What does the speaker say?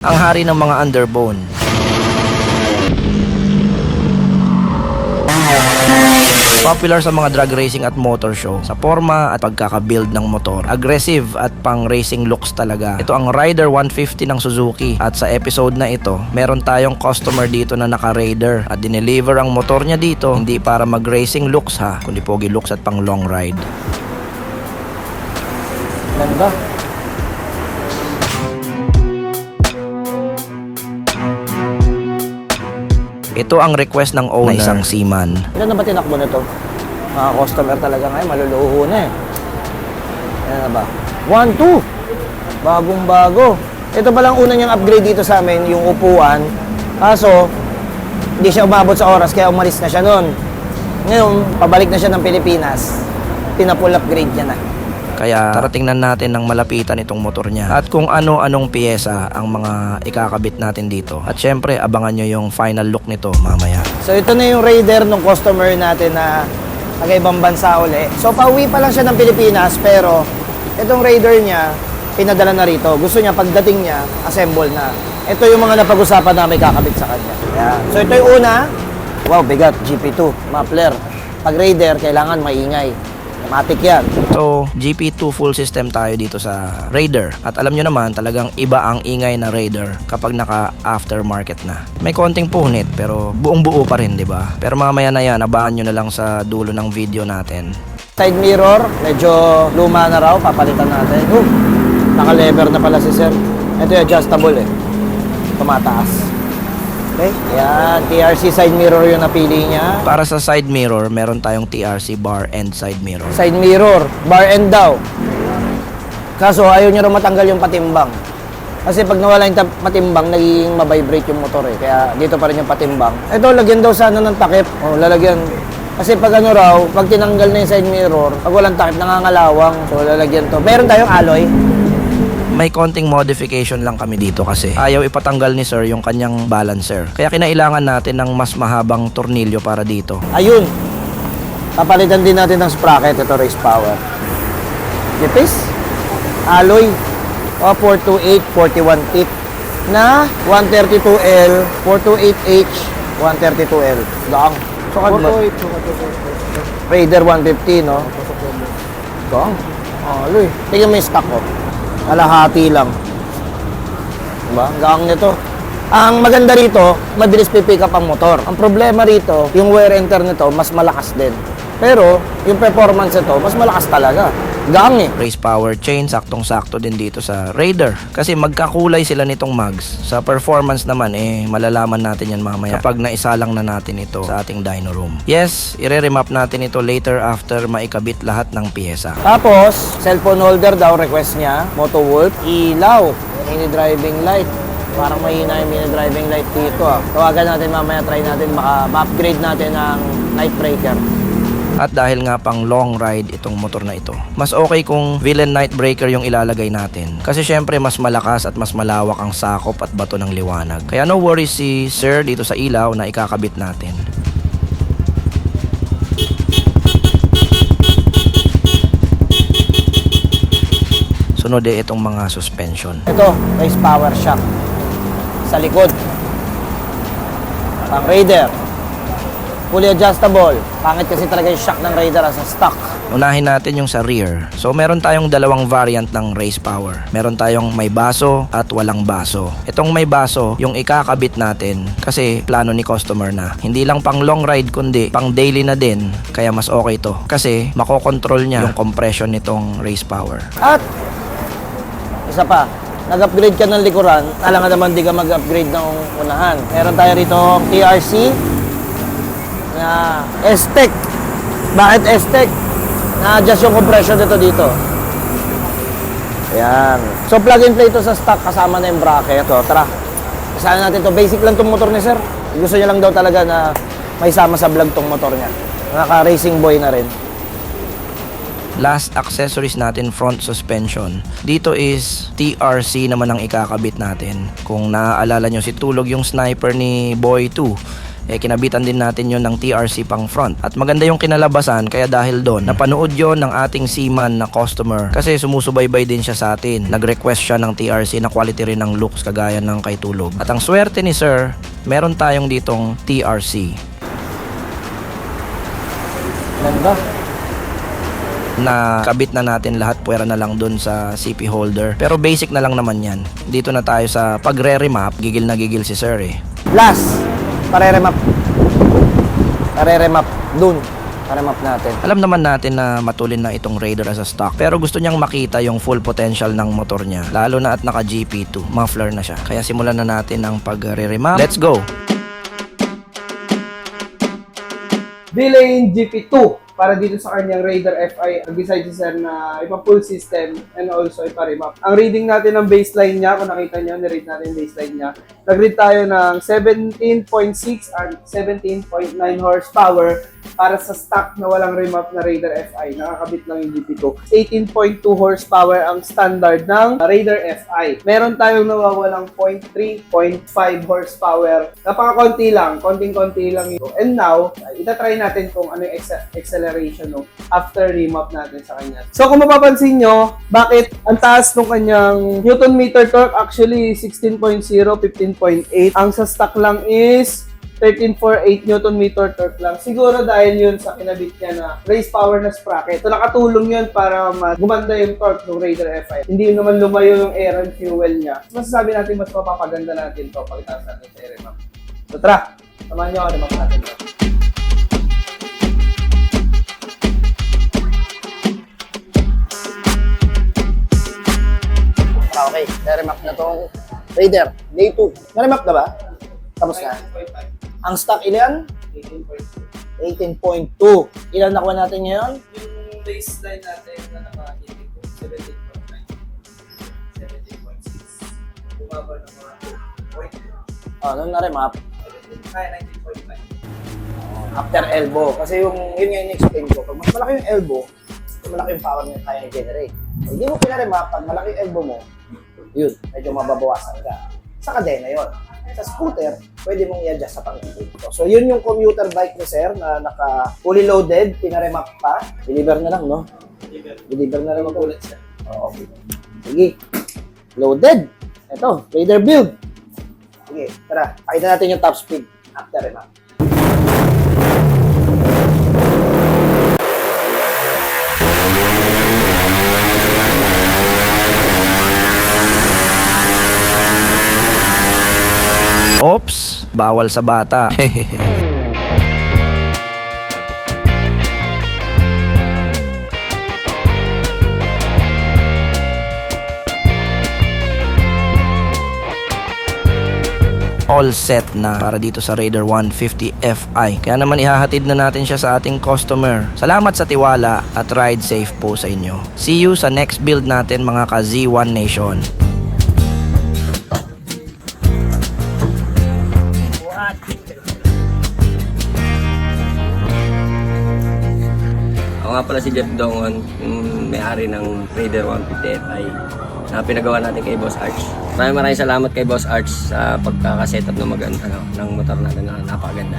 Ang hari ng mga underbone. Popular sa mga drag racing at motor show. Sa forma at pagkakabuild ng motor. Aggressive at pang racing looks talaga. Ito ang Raider 150 ng Suzuki. At sa episode na ito, meron tayong customer dito na naka-Raider. At dineliver ang motor niya dito, hindi para mag-racing looks ha, kundi pogi looks at pang long ride. Ganda. Ito ang request ng owner na isang seaman. Ilan na ba tinakbo na ito? Mga customer talaga ngayon, maluluho na eh. Ayan na ba? 1, 2. Bagong bago. Ito palang una niyang upgrade dito sa amin, yung upuan. Kaso, hindi siya umabot sa oras, kaya umalis na siya noon. Ngayon, pabalik na siya ng Pilipinas. Pinapull upgrade niya na. Kaya tara tingnan natin ng malapitan itong motor niya. At kung ano-anong piyesa ang mga ikakabit natin dito. At syempre, abangan nyo yung final look nito mamaya. So ito na yung Raider ng customer natin na taga-ibang bansa uli. So pauwi pa lang siya ng Pilipinas, pero itong Raider niya, pinadala na rito. Gusto niya pagdating niya, assemble na. Ito yung mga napag-usapan namin kakabit sa kanya. Yeah. So ito yung una. Wow, bigat. GP2, muffler. Pag Raider, kailangan maingay. Matic yan. So, GP2 full system tayo dito sa Raider. At alam nyo naman, talagang iba ang ingay na Raider kapag naka-aftermarket na. May konting punit, pero buong-buo pa rin, di ba? Pero mamaya na yan, abangan nyo na lang sa dulo ng video natin. Side mirror, medyo luma na raw, papalitan natin. Naka-lever na pala si sir. Ito yung adjustable eh. Tumataas. Okay, yan. TRC side mirror yung napili niya. Para sa side mirror, meron tayong TRC bar and side mirror. Side mirror, bar end daw. Kaso ayaw niya raw matanggal yung patimbang. Kasi pag nawala yung patimbang, nagiging mabibrate yung motor eh. Kaya dito pa rin yung patimbang. Ito, lagyan daw sana ng takip. O, lalagyan. Kasi pag ano raw, pag tinanggal na yung side mirror, pag walang takip, nangangalawang. So, lalagyan to. Meron tayong alloy. May konting modification lang kami dito kasi ayaw ipatanggal ni sir yung kanyang balancer. Kaya kinailangan natin ng mas mahabang tornilyo para dito. Ayun. Papalitan din natin ng sprocket. Ito, race power. Nipis. Alloy. 428, 41 teeth. Na 132L, 428H, 132L. Gaang. So, 428. Raider 150, no? Gaang. Alloy. Tingnan mo yung stock, oh. Kalahati lang. Diba? Gaang nito. Ang maganda rito, mabilis pipick up ang motor. Ang problema rito, yung wear and tear nito, mas malakas din. Pero, yung performance nito, mas malakas talaga. Gaang eh. Race power chain, saktong-sakto din dito sa Raider. Kasi magkakulay sila nitong mags. Sa performance naman, malalaman natin yan mamaya kapag naisalang na natin ito sa ating dyno room. Yes, i-remap natin ito later after maikabit lahat ng piyesa. Tapos, cellphone holder daw, request niya. Motowolf, ilaw, mini driving light. Parang mahina yung mini driving light dito ah. Tawagan natin mamaya, try natin, baka ma-upgrade natin ang night breaker. At dahil nga pang long ride itong motor na ito, mas okay kung villain night breaker yung ilalagay natin. Kasi syempre mas malakas at mas malawak ang sakop at bato ng liwanag. Kaya no worries si sir dito sa ilaw na ikakabit natin. Sunod itong mga suspension. Ito, race power shock. Sa likod. Pang Raider. Fully adjustable. Pangit kasi talaga yung shock ng Raider as a stock. Unahin natin yung sa rear. So meron tayong dalawang variant ng race power. Meron tayong may baso at walang baso. Itong may baso, yung ikakabit natin kasi plano ni customer na. Hindi lang pang long ride kundi pang daily na din. Kaya mas okay to. Kasi makokontrol niya yung compression nitong race power. At isa pa, nag-upgrade ka ng likuran, alam nga naman di ka mag-upgrade ng unahan. Meron tayo rito TRC na S-Tech. Bakit S-Tech? Na-adjust yung compression dito. Ayan. So plug and play ito sa stock kasama na yung bracket. So tara, kasama natin to. Basic lang tong motor ni sir. Gusto niya lang daw talaga na may sama sa vlog tong motor niya. Naka-racing boy na rin. Last accessories natin, front suspension. Dito is TRC naman ang ikakabit natin. Kung naaalala nyo si Tulog yung sniper ni Boy 2, kinabitan din natin yon ng TRC pang front. At maganda yung kinalabasan, kaya dahil doon, napanood yon ng ating seaman na customer kasi sumusubaybay din siya sa atin. Nag-request siya ng TRC na quality rin ng looks kagaya ng kay Tulog. At ang swerte ni Sir, meron tayong ditong TRC. Ganda. Na kabit na natin lahat, puwera na lang dun sa CP holder. Pero basic na lang naman yan. Dito na tayo sa pagre-remap, gigil na gigil si Sir eh. Last, pare-remap. Pare-remap dun. Pare-remap natin. Alam naman natin na matulin na itong Raider as a stock, pero gusto niyang makita yung full potential ng motor niya, lalo na at naka GP2, muffler na siya. Kaya simulan na natin ang pagre-remap. Let's go! D-Lane GP2 para dito sa kanyang Raider FI. Nag-decide si Sir na ipa-full system and also ipa-remap. Ang reading natin ng baseline niya, kung nakita niyo, nirate natin yung baseline niya. Nag-read tayo ng 17.6 and 17.9 horsepower para sa stock na walang remap na Raider FI. Nakakabit lang yung GP2. 18.2 horsepower ang standard ng Raider FI. Meron tayong nawawalang 0.3, 0.5 horsepower. Napaka-konti lang, konting-konti lang yun. And now, itatry natin kung ano yung acceleration no, after remap natin sa kanya. So kung mapapansin nyo, bakit ang taas ng kanyang Newton meter torque? Actually 16.0, 15.8. Ang sa stock lang is 13.48 Newton meter torque lang. Siguro dahil yun sa kinabit niya na race power na sprocket. So nakatulong yun para gumanda yung torque ng Raider FI. Hindi naman lumayo yung air and fuel niya. Masasabi natin mas mapapaganda natin to pagkatapos natin sa remap. So tara, samahan nyo ako remap natin to. Okay, na-remap na tong Raider. Day 2. Na-remap na ba? Tapos na. Ang stock ilan? 18.2. 18.2. Ilan nakuha natin ngayon? Yung baseline natin na naka-18 ko, 17.9. 17.6. Bumaba ng mga 2.2. Nung na-remap, 19.9. after elbow. Kasi yun nga yung explain ko. Pag mas malaki yung elbow, mas malaki yung power na kaya i-generate. Hindi mo pinaremap, pag malaki yung elbow mo, yun, medyo mababawasan ka. Sa kadena yun. Sa scooter, pwede mong i-adjust sa pang-ibig. So, yun yung commuter bike ni Sir na naka-fully loaded, pinaremap pa. Deliver na lang, no? Deliver na lang mag-ulit siya. Oo. Sige. Loaded. Ito, Raider build. Sige, tara. Pakita natin yung top speed after remap. Oops, bawal sa bata. All set na para dito sa Raider 150 FI. Kaya naman ihahatid na natin siya sa ating customer. Salamat sa tiwala at ride safe po sa inyo. See you sa next build natin mga ka-Z1 Nation. Ako nga pala si Jeff Dongon, yung may-ari ng Raider 150 FI na pinagawa natin kay Boss Arch. Maraming salamat kay Boss Arch sa pagkakasetup ng ng motor natin na napakaganda.